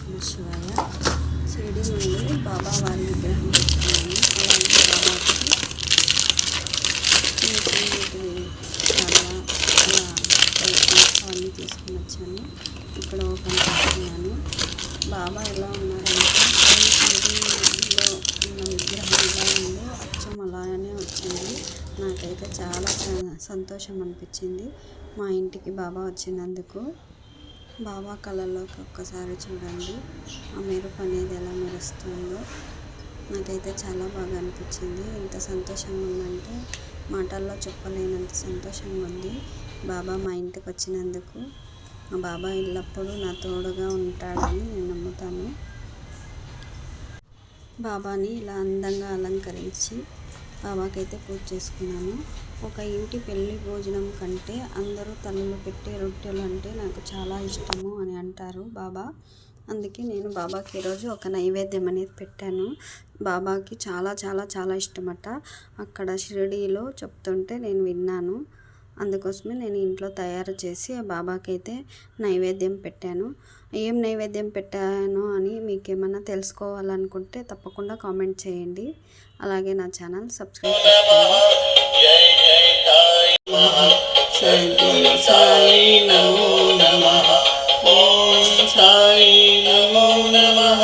నమః శివాయ. షిరిడి నుండి బాబా వారి విగ్రహం తెచ్చుకున్నాను. అలాగే బాబాకి చాలా అవన్నీ తీసుకుని వచ్చాను. ఇక్కడ ఓపెన్ చేస్తున్నాను. బాబా ఎలా ఉన్నారంటే షిరిడిలో ఉన్న విగ్రహం ఎలా ఉందో అచ్చం అలానే వచ్చింది. నాకైతే చాలా సంతోషం అనిపించింది మా ఇంటికి బాబా వచ్చినందుకు. బాబా కళల్లోకి ఒక్కసారి చూడండి, ఆ మెరుపు అనేది ఎలా మెరుస్తుందో. నాకైతే చాలా బాగా అనిపించింది. ఎంత సంతోషంగా ఉందంటే మాటల్లో చెప్పలేనంత సంతోషంగా ఉంది బాబా మా ఇంటికి వచ్చినందుకు. మా బాబా ఎల్లప్పుడూ నా తోడుగా ఉంటాడని నేను నమ్ముతాను. బాబాని ఇలా అందంగా అలంకరించి బాబాకైతే పూజ చేసుకున్నాను. ఒక ఇంటి పెళ్లి భోజనం కంటే అందరూ తలలు పెట్టే రొట్టెలు అంటే నాకు చాలా ఇష్టము అని అంటారు బాబా. అందుకే నేను బాబాకి ఈరోజు ఒక నైవేద్యం అనేది పెట్టాను. బాబాకి చాలా చాలా చాలా ఇష్టమట. అక్కడ షిరిడీలో చెప్తుంటే నేను విన్నాను. అందుకోసమే నేను ఇంట్లో తయారు చేసి ఆ బాబాకి అయితే నైవేద్యం పెట్టాను. ఏం నైవేద్యం పెట్టాను అని మీకు ఏమన్నా తెలుసుకోవాలనుకుంటే తప్పకుండా కామెంట్ చేయండి. అలాగే నా ఛానల్ సబ్స్క్రైబ్ చేసుకోండి. సాయి నమో నమః. ఓం సాయి నమో నమః.